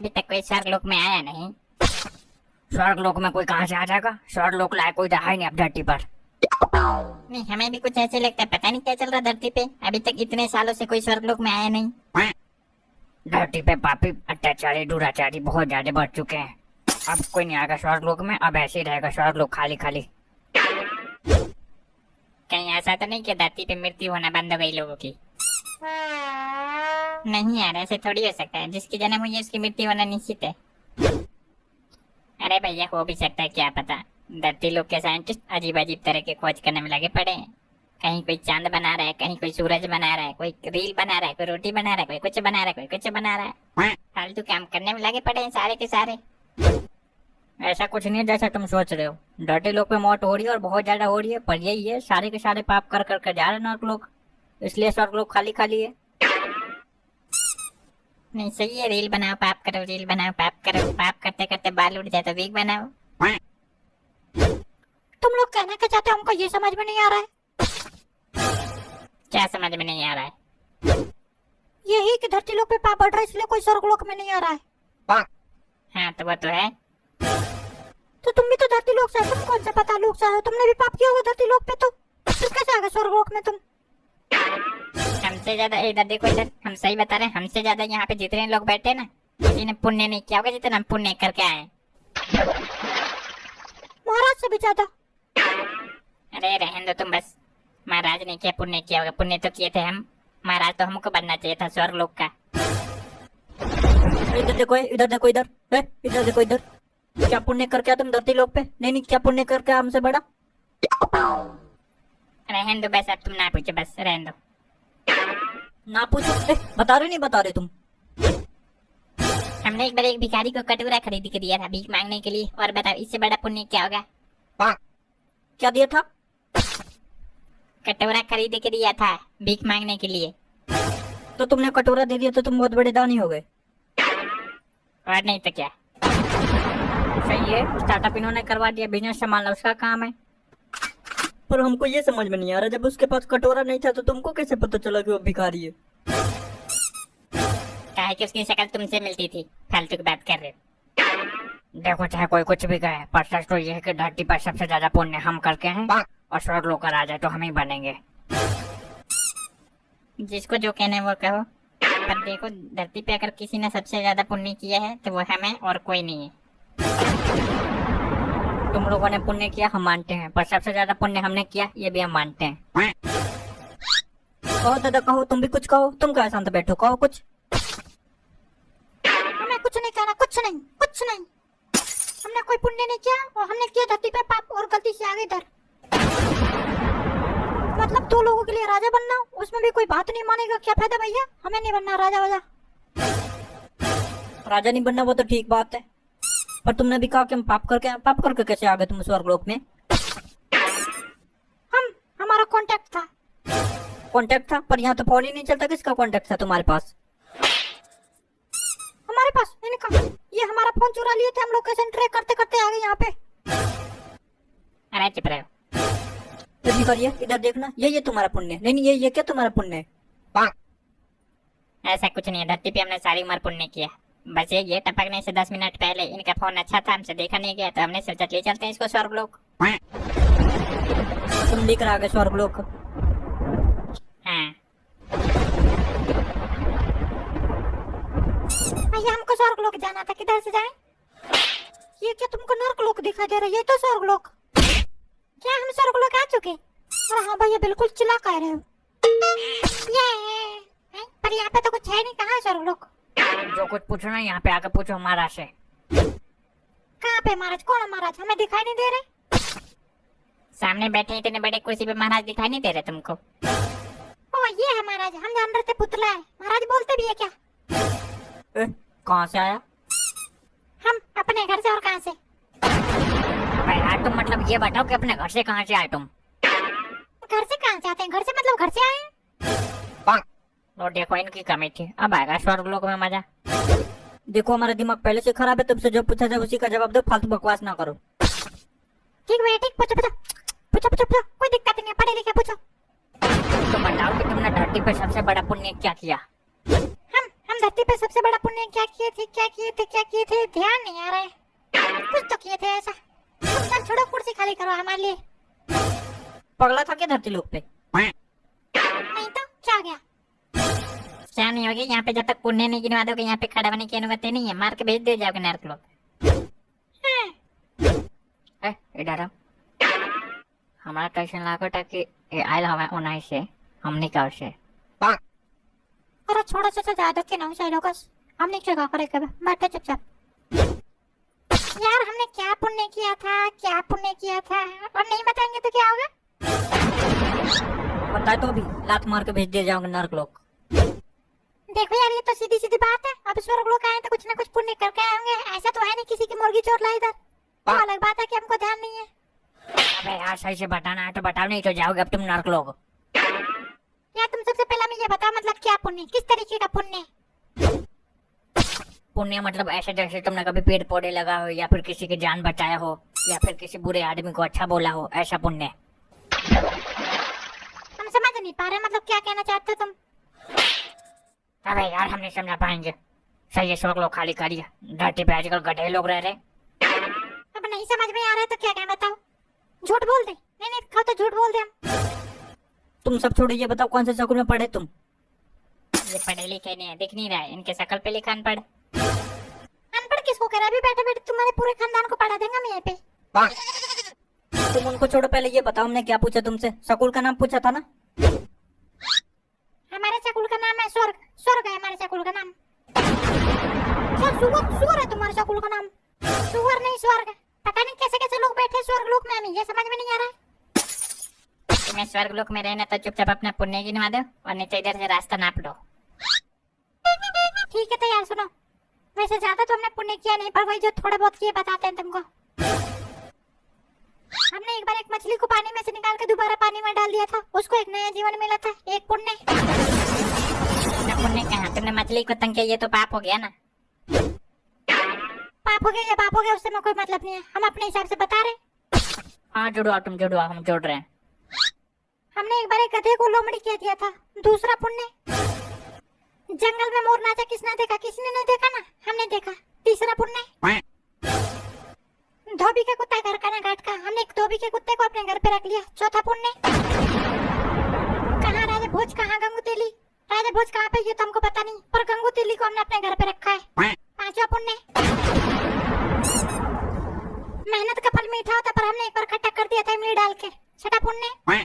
अभी तक कोई स्वर्गलोक में आया नहीं। स्वर्गलोक में कोई कहाँ से आ जाएगा? स्वर्गलोक लायक कोई रहा ही नहीं अब धरती पर। नहीं, हमें भी कुछ ऐसे लगता है, पता नहीं क्या चल रहा है धरती पे। अभी तक इतने सालों से कोई स्वर्गलोक में आया नहीं। धरती पे पापी अत्याचारी दुराचारी बहुत ज्यादा बढ़ चुके हैं। अब कोई नहीं आएगा स्वर्गलोक में, अब ऐसे ही रहेगा स्वर्गलोक खाली खाली। कहीं ऐसा तो नहीं कि धरती पे मृत्यु होना बंद हो गई लोगों की? नहीं यार, ऐसे थोड़ी हो सकता है। जिसकी जन्म हुई है उसकी मृत्यु होना निश्चित है। अरे भैया, हो भी सकता है, क्या पता। धरती लोग के साइंटिस्ट अजीब अजीब तरह के खोज करने में लगे पड़े हैं। कहीं कोई चांद बना रहा है, कहीं कोई सूरज बना रहा है, कोई रील बना रहा है, कोई रोटी बना रहा है, कोई कुछ बना रहा है, कोई कुछ बना रहा है। फालतू काम करने में लगे पड़े हैं सारे के सारे। ऐसा कुछ नहीं है जैसा तुम सोच रहे हो। धरती लोग पे मौत हो रही है और बहुत ज्यादा हो रही है, पर यही है सारे के सारे पाप कर कर जा रहे हैं नरक लोग, इसलिए स्वर्ग लोग खाली खाली है। नहीं, सही है। रील बनाओ पाप करो, रील बनाओ पाप करो, पाप करते करते बाल उड़ जाए तो वीक बनाओ। तुम लोग कहना क्या चाहते हो? हमको ये समझ में नहीं आ रहा है। क्या समझ में नहीं आ रहा है? यही कि धरती लोग पे पाप बढ़ रहा है इसलिए कोई स्वर्गलोक में नहीं आ रहा है। हाँ तो वो तो है। तो तुम भी तो धरती लोक से हो, तुम कौन सा पता लोक से हो? तुमने भी पाप किया होगा धरती लोक पे, तो फिर कैसे आ गए स्वर्गलोक में तुम? हमसे ज्यादा इधर देखो, इधर हम सही बता रहे हैं। हमसे ज्यादा यहाँ पे जितने लोग बैठे ना, किसी ने पुण्य नहीं किया होगा जितना हम पुण्य करके आए। महाराज से भी ज्यादा। अरे रहने दो तुम बस। महाराज ने क्या पुण्य किया होगा? पुण्य तो किए थे हम। महाराज तो हमको बनना चाहिए था स्वर्ग लोक का। इधर देखो, इधर देखो, इधर इधर देखो, इधर क्या पुण्य करके आए तुम धरती लोक पे? नहीं, क्या पुण्य करके आए हमसे बड़ा? रहने दो बस, अब तुम ना पूछो, बस रहने दो। ना पूछो। बता रहे नहीं बता रहे तुम? हमने एक बार एक भिखारी को कटोरा खरीद के दिया था भीख मांगने के लिए, और बताओ इससे बड़ा पुण्य क्या होगा? क्या दिया था? कटोरा खरीद के दिया था भीख मांगने के लिए। तो तुमने कटोरा दे दिया तो तुम बहुत बड़े दानी हो गए। और नहीं तो क्या। सही है, स्टार्टअप इन्होंने करवा दिया, बिजनेस संभालना उसका काम है। पर हमको ये समझ में नहीं आ रहा, जब उसके पास कटोरा नहीं था तो तुमको कैसे पता चला कि वो भिखारी है? काहे कि उसकी शक्ल तुमसे मिलती थी। फालतू की बात कर रहे हो। देखो, चाहे कोई कुछ भी कहे, पर सच तो ये है कि धरती पर सबसे ज्यादा पुण्य हम करके हैं, और स्वर्ग लोक का राजा तो हम ही बनेंगे। जिसको जो कहना है वो कहो, पर देखो धरती पे अगर किसी ने सबसे ज्यादा पुण्य किया है तो वो हमें और कोई नहीं है। तुम लोगों ने पुण्य किया हम मानते हैं, पर सबसे ज्यादा पुण्य हमने किया ये भी हम मानते हैं। कहो दादा, कहो, तुम भी कुछ कहो। तुम क्या शांत बैठो, कहो कुछ। हमें कुछ नहीं कहना, कुछ नहीं, कुछ नहीं। हमने कोई पुण्य नहीं किया और हमने किया धरती पे पाप और गलती से आगे इधर। मतलब दो लोगों के लिए राजा बनना, उसमें भी कोई बात नहीं मानेगा, क्या फायदा भैया? हमें नहीं बनना राजा वाजा। राजा नहीं बनना वो तो ठीक बात है, पर तुमने भी कहा कि हम पाप करके कैसे आ गए तुम स्वर्गलोक में? हमारा कांटेक्ट था। कांटेक्ट था? पर यहाँ तो फोन ही नहीं चलता। किसका कांटेक्ट था तुम्हारे पास? हमारे पास इनका। ये हमारा फोन चुरा लिए थे, हम लोकेशन ट्रैक करते करते आ गए यहाँ पे। अरे चुप रहो। जल्दी करिए, इधर देखना, ये तुम्हारा पुण्य। नहीं, ये क्या तुम्हारा पुण्य है? ऐसा कुछ नहीं है, धरती पे हमने सारी उम्र पुण्य किया। बस ये टपकने से 10 मिनट पहले इनका फोन अच्छा था, हमसे देखा नहीं गया, तो हमने सोचा ले चलते हैं इसको स्वर्ग लोक। तुम लेकर आ गए स्वर्गलोक? हाँ। भैया हमको स्वर्ग लोक जाना था, किधर से जाएं? ये क्या तुमको नरक लोक दिखाई दे रहा है? ये तो स्वर्ग लोक। क्या हम स्वर्ग लोक आ चुके? अरे हाँ भैया, बिल्कुल चिल्ला कह रहे हो। पर यहाँ पे तो कुछ है नहीं, कहाँ है स्वर्ग लोक? जो कुछ पूछना यहाँ पे आकर पूछो महाराज से। कहाँ पे महाराज? कौन है महाराज? हमें दिखाई नहीं दे रहे। सामने बैठे इतने बड़े कुर्सी पे महाराज दिखाई नहीं दे रहे तुमको? ओ ये है महाराज, हम जान रहे थे पुतला है। महाराज बोलते भी है क्या? कहाँ से आया? हम अपने घर से। और कहाँ से? अबे यार, तुम मतलब ये बताओ कि अपने घर से कहाँ से आए तुम? घर से कहाँ से आते हैं? घर से मतलब घर से आए हैं। तो देखो, इनकी कमी थी, अब आएगा स्वर्ग लोक में मजा। देखो, हमारा दिमाग पहले से खराब है, तुमसे जो पूछा जाए उसी का जवाब दो, फालतू बकवास ना करो। ठीक भैया, ठीक। पूछो पूछो पूछो पूछो पूछो, कोई दिक्कत नहीं है, पढ़े लिखे पूछो। तो बताओ कि तुमने धरती पे सबसे बड़ा पुण्य क्या किया? हम धरती पे सबसे बड़ा पुण्य क्या किए थे, क्या किए थे, क्या किए थे, ध्यान नहीं आ रहा है। कुछ तो किए थे ऐसा। तुम सब छोड़ो, कुर्सी खाली करो हमारे लिए। पगला था क्या धरती लोक पे? नहीं तो क्या गया? क्या नहीं होगी यहाँ पे, जब तक पुण्य नहीं गिनवा दोगे यहाँ पे खड़ा होने की अनुमति नहीं है, मार के भेज दे जाओगे नरक लोग। इधर आओ। हमारा टेंशन लागो था कि ये आयल हवा उन्हीं से हमने का से अरे छोड़ो चाचा, ज्यादा के ना लोगस, हमने क्या करे कब, बैठे चुपचाप। यार हमने क्या पुण्य किया था, क्या पुण्य किया था, और नहीं बताएंगे तो क्या होगा? बताए तो अभी लात मार के भेज दिए जाओगे नरक लोक। देखो यार, ये तो सीधी सीधी बात है। अब स्वर्ग लोग आए तो कुछ ना कुछ पुण्य करके आएंगे। ऐसा तो है नहीं किसी की मुर्गी चोर ला इधर। वो अलग बात है कि हमको ध्यान नहीं है। अबे यार सही से बताना है तो बताओ, नहीं तो जाओगे अब तुम नरक लोग। यार तुम सबसे पहले हमें ये बताओ, मतलब क्या पुण्य, किस तरीके का पुण्य? पुण्य मतलब ऐसे जैसे तुमने कभी पेड़ पौधे लगा हो, या फिर किसी की जान बचाया हो, या फिर किसी बुरे आदमी को अच्छा बोला हो, ऐसा पुण्य। हम समझ नहीं पा रहे, मतलब क्या कहना चाहते हो तुम? अबे यार हम नहीं समझा पाएंगे। सही है, स्वर्ग लोग खाली करिए, धरती पे आजकल गधे लोग रह रहे। अब नहीं समझ में आ रहा है तो क्या कहना, बताओ। झूठ बोल दे? नहीं नहीं खाओ तो झूठ बोल दे हम। तुम सब छोड़ो, ये बताओ कौन से स्कूल में पढ़े तुम? ये पढ़े लिखे नहीं है, दिख नहीं रहा है, इनके शकल पे लिखा अनपढ़। अनपढ़ किसको कह रहा है? अभी बैठे बैठे तुम्हारे पूरे खानदान को पढ़ा देंगे हम यहाँ पे। तुम उनको छोड़ो, पहले ये बताओ हमने क्या पूछा तुमसे? स्कूल का नाम पूछा था ना? हमारे स्कूल का नाम है स्वर्ग। स्वर्ग है हमारे स्कूल का नाम। क्या सुअर? सुअर है तुम्हारे स्कूल का नाम? सुअर नहीं, स्वर्ग है। पता नहीं कैसे कैसे लोग बैठे स्वर्ग लोक में, हमें ये समझ में नहीं आ रहा है। तुम्हें स्वर्ग लोक में रहना तो चुपचाप अपना पुण्य गिनवा दो और नहीं तो इधर से रास्ता नाप लो। ठीक है तो यार सुनो, वैसे ज्यादा तो हमने पुण्य किया नहीं, पर वही जो थोड़ा बहुत किए बताते हैं तुमको। हमने एक बार एक मछली को पानी में से निकाल के दोबारा पानी में डाल दिया था, उसको एक नया जीवन मिला था, एक पुण्य। पुण्य कहाँ, तुमने मछली को तंग किया, ये तो पाप हो गया ना। पाप हो गया या पाप हो गया उससे में कोई मतलब नहीं है, हम अपने हिसाब से बता रहे। हाँ जुड़वा, तुम जुड़वा, हम जोड़ रहे हैं। हमने एक बार एक गधे को लोमड़ी कह दिया था, दूसरा पुण्य। जंगल में मोर नाचा, किसने देखा? किसी ने नहीं देखा ना, हमने देखा, तीसरा पुण्य। धोबी का कुत्ता घर का ना घाट का, हमने एक धोबी के कुत्ते को अपने घर पे रख लिया, चौथा पुण्य। कहाँ राजा भोज, कहाँ गंगू तेली? राजा भोज कहाँ पे ये तो हमको पता नहीं, पर गंगू तेली को हमने अपने घर पे रखा है, पांचवा पुण्य। मेहनत का फल मीठा होता पर हमने एक बार खट्टा कर दिया था इमली डाल के, छठा पुण्य।